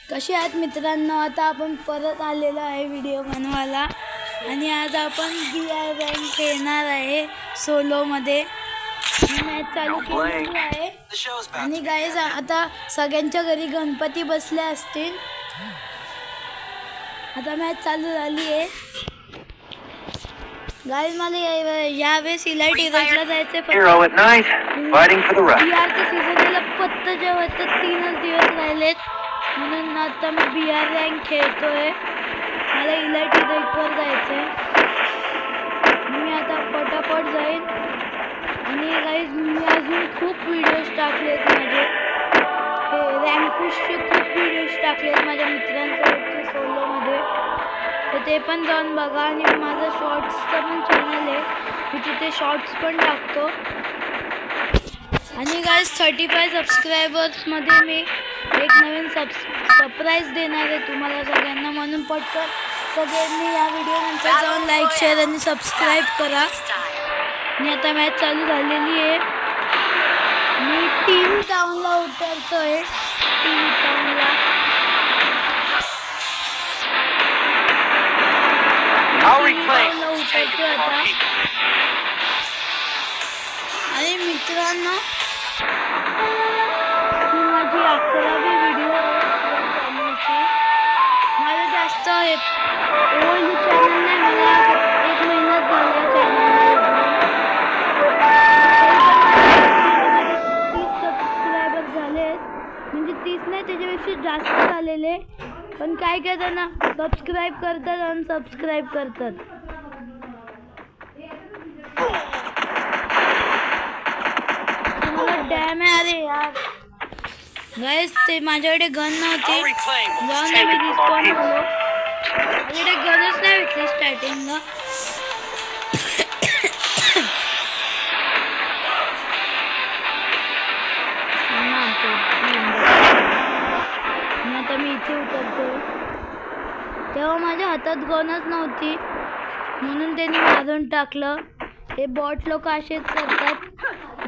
कसे आहेत मित्रांनो, आता आपण परत आलेलो आहे व्हिडिओ बनवायला आणि आज आपण BR रँक खेळणार आहे सोलोमध्ये. मॅच चालू केलेली आहे आणि गाईज आता सगळ्यांच्या घरी गणपती बसले असतील. आता मॅच चालू झाली आहे. गाईज मला यावेळेस इलाइट इराजला जायचं आहे. BRच्या सीझनला फक्त जे होतं 3च दिवस राहिलेत म्हणून आता मी BR रँक खेळतोय. मला इलाइट इराजवर जायचंय. मी आता पटापट जाईन आणि गाईज मी अजून खूप व्हिडिओज टाकलेत माझे. रँक पुशचे खूप व्हिडिओज टाकलेत माझ्या मित्रांसोबतचे सोलोमध्ये, तर ते पण जाऊन बघा. आणि माझं शॉर्ट्सचं पण चॅनल आहे, मी तिथे शॉर्ट्स पण टाकतो. आणि गाईज 35 सबस्क्रायबर्समध्ये मी एक नवीन सरप्राईज देणार आहे तुम्हाला सगळ्यांना, म्हणून पटकन सगळ्यांनी या व्हिडिओनंतर जाऊन लाईक शेअर आणि सबस्क्राईब करा. आणि आता मॅच चालू झालेली आहे. मी टीव्ही टाउनला उतरतोय. टीव्ही टाउनला उतरतोय आता. आणि मित्रांनो, ही माझी 11वी व्हिडिओ चॅनलची. माझं जास्त ओल्ड चॅनल नाही, मला 1 महिन्यात झाला चॅनलला. 30 सबस्क्रायबर झालेत, म्हणजे 30 नाही त्याच्यापेक्षा जास्त झालेले. पण काय करतात ना, सबस्क्राईब करतात आणि सबस्क्राईब करतात. मला डॅम आहे. अरे यार गाईज, ते माझ्याकडे गन नव्हती, जाऊन मी रिस्पॉन्ड झालो. माझ्याकडे गनच नाही भेटली स्टार्टिंगला. आता मी इथे उतरतो. तेव्हा माझ्या हातात गनच नव्हती म्हणून त्यांनी मारून टाकलं. हे बॉट लोक असेच करतात,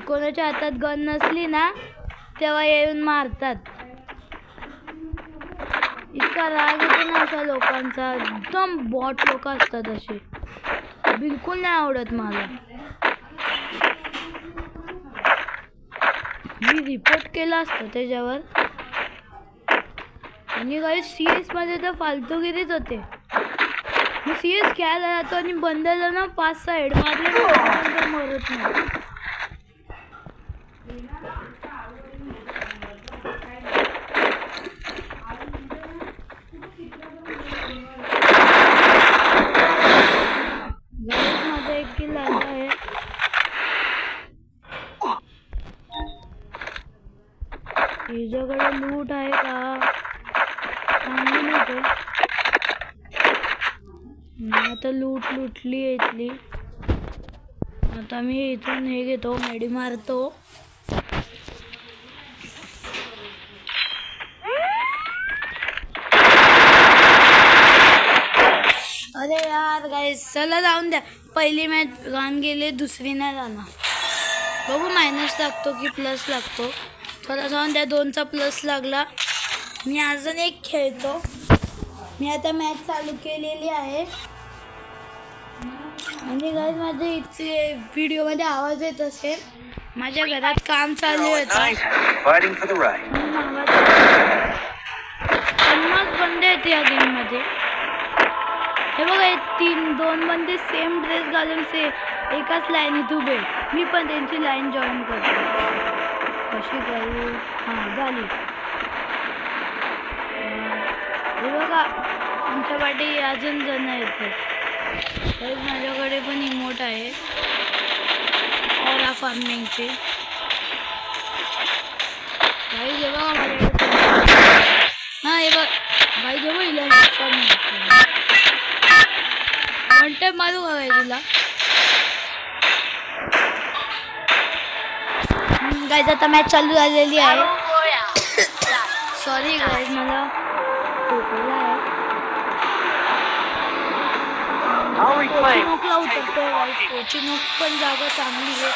कोणाच्या हातात गन नसली ना तेव्हा येऊन मारतात. इतका राग येतो ना अशा लोकांचा. एकदम बॉट लोक असतात असे, बिलकुल नाही आवडत मला. मी रिपोर्ट केला असतं त्याच्यावर. आणि काही CS मध्ये तर फालतूगिरीच होते. मी CS खेळायला जातो आणि बंदरला ना 5-6 हेड मारले मरत नाही. माझा 1 किल आला आहे. हिच्याकडे लूट आहे का सांगू नको. आता लुटली इथली. आता मी इथून हे घेतो, मेडी मारतो. अरे यार गाईस, चला जाऊन द्या. पहिली मॅच घाण गेले, दुसरी नाही जाणार. बघू मायनस लागतो की प्लस लागतो. चला जाऊन द्या. 2चा प्लस लागला. मी अजून एक खेळतो. मी आता मॅच चालू केलेली आहे. म्हणजे गाईज माझ्या इथे व्हिडिओमध्ये आवाज येत असेल. माझ्या घरात काम चालू होतं. 50 बंदे आहेत या गेममध्ये. हे बघा, 2 बंदे सेम ड्रेस घालून एकाच लाईनीत उभे. मी पण त्यांची लाईन जॉईन करतो. कशी करू? हां, झाली. हे बघा, आमच्या पाठी अजून जण येतात. माझ्याकडे पण इमोट आहे ओरा फार्मिंगचे. भाई हे बघा माझ्याकडे. हां, हे बघ भाई, जे बघ वन टाइम मारू का काय तुला? गाईज आता मॅच चालू झालेली आहे. सॉरी गाईज, मला खोकला आहे. कोचिनोकला उतरतोय गाईज. कोचिनोक पण जागा चांगली आहे,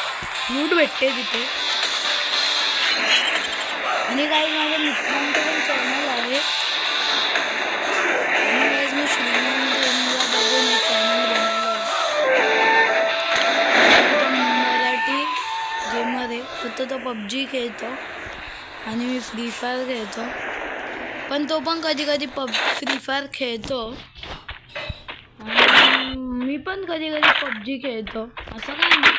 लूट भेटते तिथे. आणि गाईज माझ्या मित्रांचं पण चॅनल आहे, पबजी खेळतो आणि मी फ्री फायर खेळतो, पण तो पण कधी कधी फ्री फायर खेळतो आणि मी पण कधी कधी पबजी खेळतो. असं काय नाही,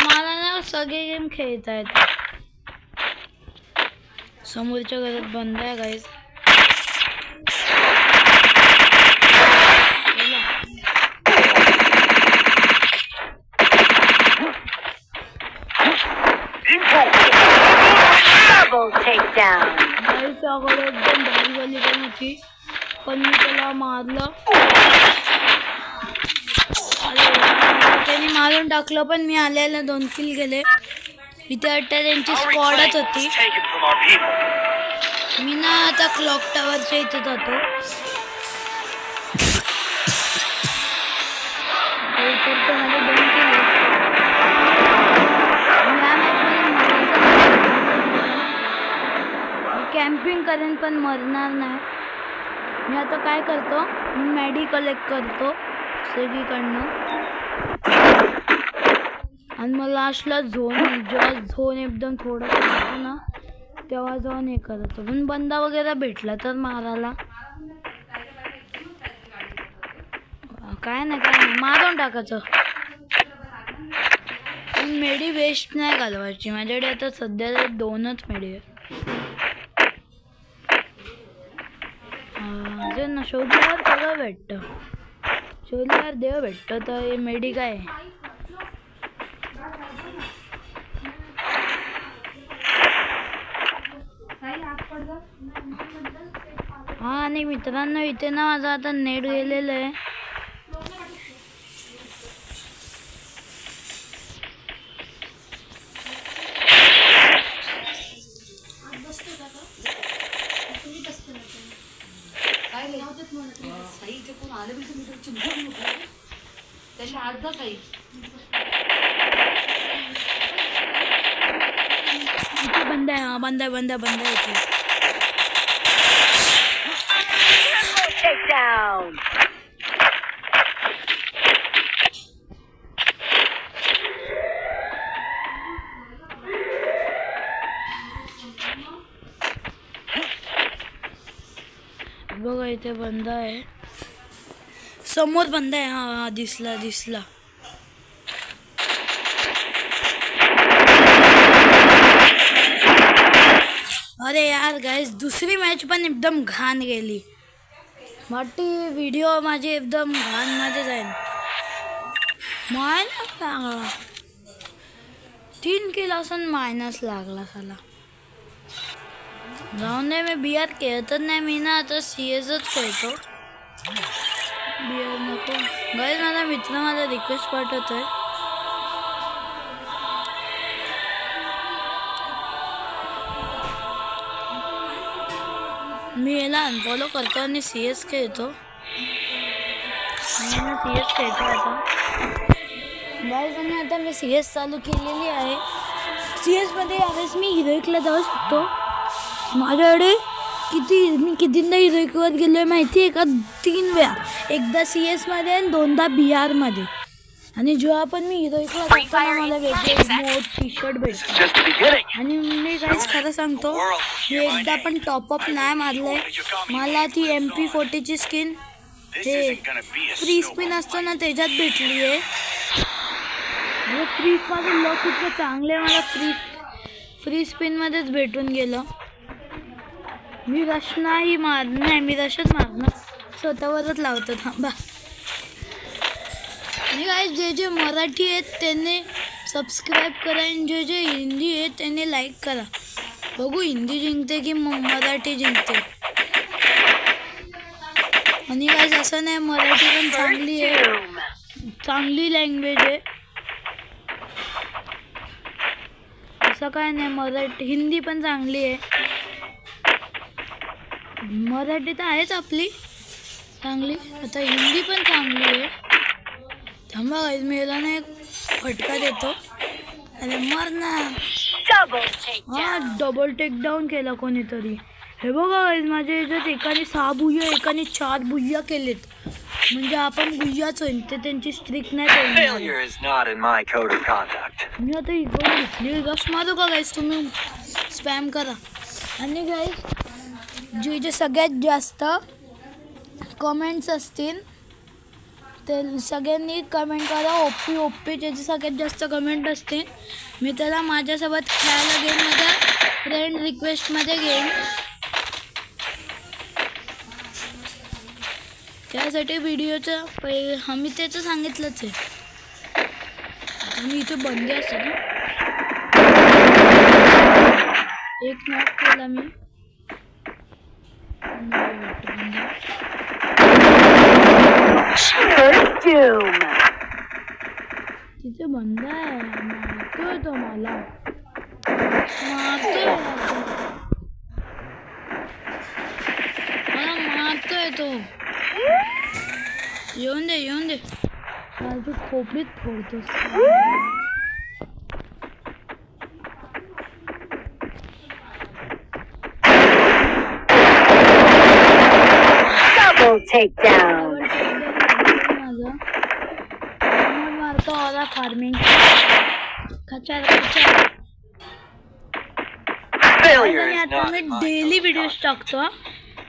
मला ना सगळे गेम खेळता येतात. समोरच्या घरात बंद आहे गाईज. एकदम भारी झाली पण होती, पण मी त्याला मारलं. त्यांनी मारून टाकलं, पण मी आल्याला 2 किल गेले. इथे वाटतं त्यांची स्क्वॉडच होती. मी ना आता क्लॉक टावरच्या इथे जातो. कॅम्पिंग करेन पण मरणार नाही. मी आता काय करतो, मी मॅडी कलेक्ट करतो सगळीकडनं आणि मग लास्टला जेव्हा झोन एकदम थोडं करतो ना तेव्हा जाऊन हे करतो. पण बंदा वगैरे भेटला तर मारायला काय नाही मारून टाकायचं. पण मेडी वेस्ट नाही घालवायची. माझ्याकडे आता सध्या 2च मेडी आहे. ना शोधल्यावर सगळं भेटतं, शोधल्यावर देव भेटतं. तर हे मेडी काय हा. आणि मित्रांनो इथे ना माझं आता नेट गेलेलं आहे. बंद आहे, हा बंद आहे इथे. बघा इथे बंद आहे, समोर बंद आहे. हा दिसला. अरे यार गाइस, दुसरी मॅच पण एकदम घाण गेली. वाटते व्हिडिओ माझी एकदम घाण मध्ये जाईल. मायनस लागला, 3 किल असून मायनस लागला साला. जाऊन दे, मी BR खेळतच नाही. मी ना आता CSच खेळतो. BR नको गाइस. माझा मित्र मला रिक्वेस्ट पाठवतोय. मी याला अनफॉलो करतो आणि CS खेळतो. आता गाइस, आणि आता मी CS चालू केलेली आहे. CS मध्ये यावेळेस मी हिरोईकला जाऊ शकतो. माझ्याकडे मी कितींदा हिरोईकवर गेलो आहे माहिती आहे का? 3 वेळा. एकदा CS मध्ये आणि 2दा BR मध्ये. आणि जेव्हा पण मी हिरोईकला जाताना मला वेगळे मोठ टी-शर्ट भेटतो. आणि मी काहीच खरं सांगतो, मी एकदा पण टॉपअप नाही मारलंय. मला ती MP40ची स्किन हे फ्री स्पिन असतो ना त्याच्यात भेटली आहे. फ्री माझं लक इतकं चांगलं आहे, मला फ्री स्पिनमध्येच भेटून गेलं. मी रश नाही मारणार, मी रशच मारणार, स्वतःवरच लावतो. थांबा. आणि काय जे मराठी आहेत त्यांनी सबस्क्राईब करा आणि जे हिंदी आहेत त्यांनी लाईक करा. बघू हिंदी जिंकते की मराठी जिंकते. आणि काय असं नाही, मराठी पण चांगली आहे, चांगली लँग्वेज आहे. असं काय नाही, हिंदी पण चांगली आहे. मराठी तर आहेच आपली चांगली, आता हिंदी पण चांगली आहे. थांबा गाइस, मी याला ना एक फटका देतो. अरे मर ना. हा, डबल टेकडाऊन केला कोणीतरी. हे बघा गाइस, माझ्या याच्यात एकाने 6 बुया एकाने 4 बुया केलेत. म्हणजे आपण गुह्याच होईल, ते त्यांची स्ट्रिक नाही तोडणार. Failure is not in my code of conduct. मी आता इकडून घेतली रश मारू का गाईस, तुम्ही स्पॅम करा. आणि गाईस जे सगळ्यात जास्त कमेंट्स असतील ते सगळ्यांनी कमेंट करा. ओपी ज्याचे सगळ्यात जास्त कमेंट असतील मी त्याला माझ्यासोबत खेळायला घेईन, माझ्या फ्रेंड रिक्वेस्टमध्ये घेईन. त्यासाठी व्हिडिओचं आम्ही त्याचं सांगितलंच आहे. आता मी इथे बंदी असते ना, एक नॉक केला मी. तिथे बंद आहे, मारतोय तो मला, मारतोय तो. येऊन दे तू खोपडीत फोडतोस. मारतो आला फार्मिंग खचार. आता मी डेली व्हिडिओज टाकतो,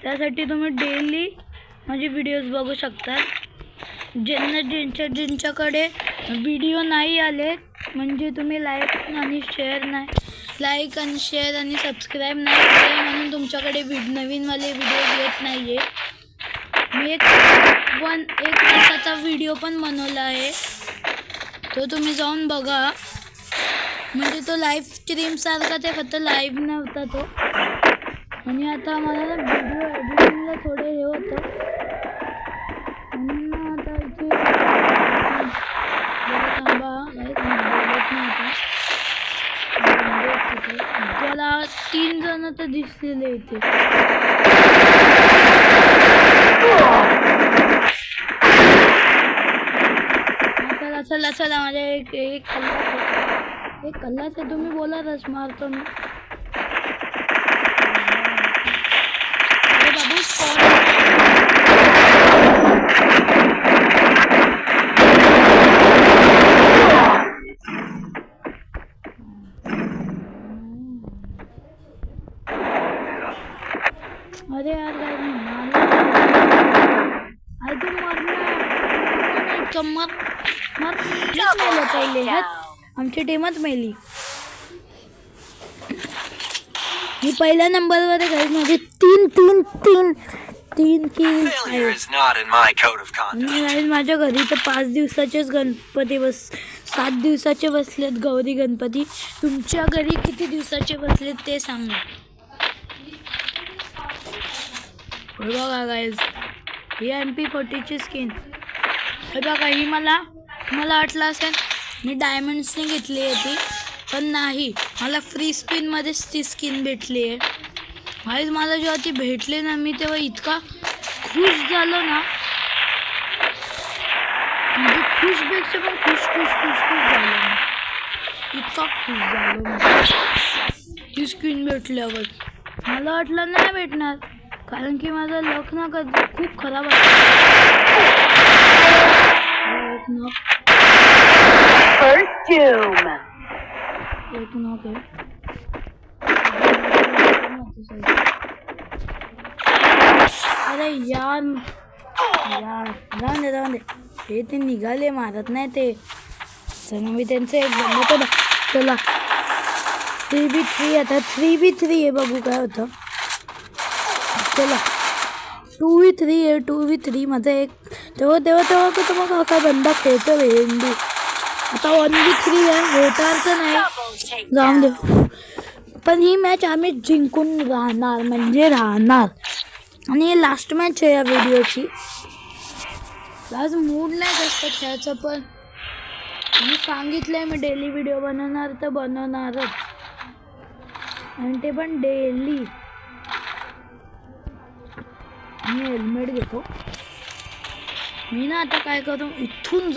त्यासाठी तुम्ही डेली माझे व्हिडिओज बघू शकता. ज्यांच्याकडे व्हिडिओ नाही आले म्हणजे तुम्ही लाईक आणि शेअर आणि सबस्क्राईब नाही केले म्हणून तुमच्याकडे नवीनवाले व्हिडिओ येत नाही आहे. मी एक तासाचा व्हिडिओ पण बनवला आहे, तो तुम्ही जाऊन बघा. म्हणजे तो लाईव्ह स्ट्रीमसारखा, ते फक्त लाईव्ह नव्हता तो. आणि आता मला ना व्हिडिओ एडिटिंगला थोडं हे होतं म्हणून आता इथे थांबा बोलत नव्हता. त्याला 3 जण तर दिसलेले इथे. चला माझ्या एक कल्लाच आहे. तुम्ही बोला रस मारतो मी. बाबू अरे यार मेलं पहिले. आमची टीमच मेली. मी पहिल्या नंबरवर आहे. माझे 3 किल आहे. माझ्या घरी तर 5 दिवसाचेच गणपती 7 दिवसाचे बसलेत गौरी गणपती. तुमच्या घरी किती दिवसाचे बसलेत ते सांगा. बघा गाईज, ही MP40ची स्किन. हे बघा, ही मला वाटलं असेल मी डायमंड्सने घेतली आहे ती, पण नाही, मला फ्री स्पिनमध्येच ती स्किन भेटली आहे. गाईज मला जेव्हा ती भेटली ना, मी तेव्हा इतका खुश झालो ना, म्हणजे खुशपेक्षा पण खुश झालो मी. इतका खुश झालो ती स्किन भेटल्यावर. मला वाटलं नाही भेटणार, कारण की माझं लक ना खूप खराब आहे. एक नॉक आहे. अरे यार जाऊन दे. हे ते निघाले, मारत नाही ते. चला मी त्यांचं एक बनवतो. चला 3v3 आता 3v3 आहे, बघू काय होतं. चला 2v3 आहे. 2v3 माझा एक तेव्हा तर मग काय बंदा खेळतो भेंडी. आता 1v3 आहे, होतारचं नाही, जाऊन दे. पण ही मॅच आम्ही जिंकून राहणार. आणि हे लास्ट मॅच आहे या व्हिडिओची. आज मूड नाही जास्त खेळायचं, पण मी सांगितलंय मी डेली व्हिडिओ बनवणार तर बनवणारच, आणि ते पण डेली. मी हेल्मेट घेतो. मी ना आता काय करू, इथून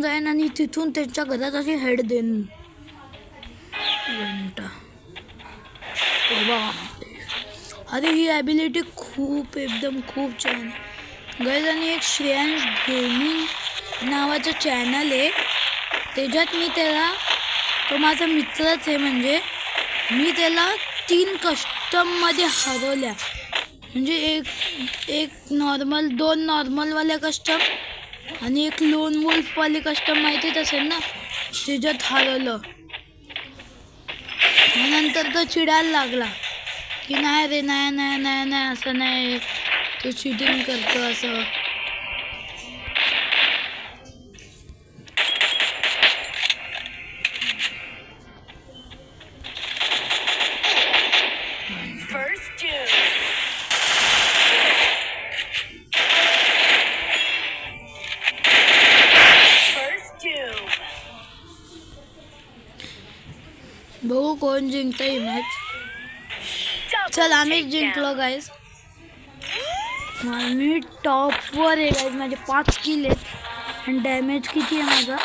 जाईन आणि तिथून त्यांच्या घरात अशी हेड देईन. घंटा अरे ही ॲबिलिटी खूप एकदम खूप छान गाईज. आणि एक श्रेयांश गेमिंग नावाचं चॅनल आहे, त्याच्यात मी त्याला, तो माझा मित्रच आहे, म्हणजे मी त्याला 3 कस्टममध्ये हरवल्या. म्हणजे एक नॉर्मल, 2 नॉर्मलवाल्या कस्टम आणि एक लोन वुल्फवाली कस्टम माहितीच असेल ना, त्याच्यात हरवलं. नंतर तो चिडायला लागला की नाही रे, नाही नाही नाही नाही असं नाही, तो चिटिंग करतो असं. बघू कोण जिंकतं ही मॅच. चल आम्हीच जिंकलो गाईज. मी टॉपवर आहे गाईज, माझे 5 किल आहेत आणि डॅमेज किती आहे माझा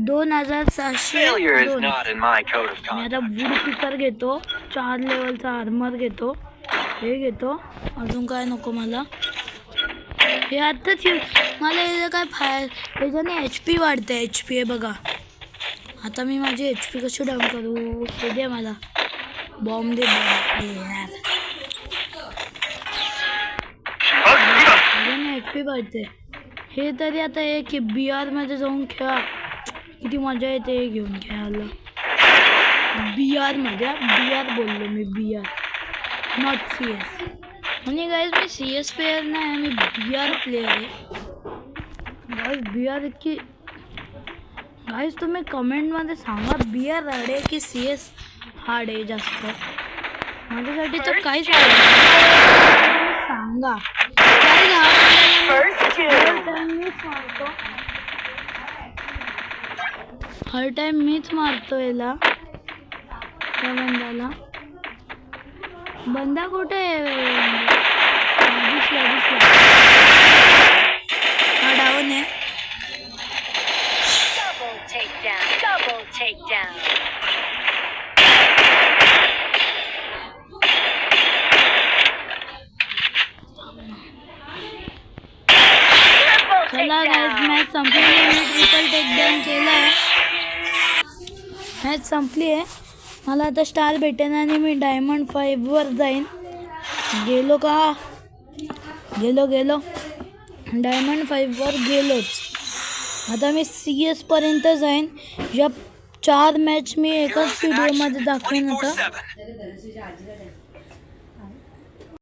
2702. Failure is not in my code of मी आता conduct. वूड पिकर घेतो, 4 लेवलचा आर्मर घेतो, हे घेतो, अजून काय नको मला. हे आत्ताच मला याचं काय त्याच्याने HP वाढते. HP आहे बघा. आता मी माझी HP कशी डाऊन करू, ते दे मला. बॉम्ब दे, यार HP वाढते. हे तरी आता एक BR मध्ये जाऊन खेळा, किती मजा येते हे घेऊन खेळायला. BR मध्ये, BR बोललो मी, BR नॉट CS. म्हणजे गाईज मी CS प्लेयर नाही, मी BR प्लेयर आहे गाईज. BR इतकी गाईज, तुम्ही कमेंटमध्ये सांगा BR हार्ड आहे की CS हार्ड आहे जास्त. माझ्यासाठी तर काहीच सांगा. हर टाइम मीच मारतो याला, त्या बंदाला. बंदा कुठे दिसला हा डाऊन आहे. Double takedown. चला गाईज, मॅच संपली. मी ट्रिपल टेकडाऊन केलं आहे. मॅच संपली आहे. मला आता स्टार भेटेन आणि मी डायमंड 5 वर जाईन. गेलो डायमंड 5 वर गेलोच. आता मी CS पर्यंत जाईन. या 4 मॅच मी एकाच व्हिडिओमध्ये दाखवेन. आता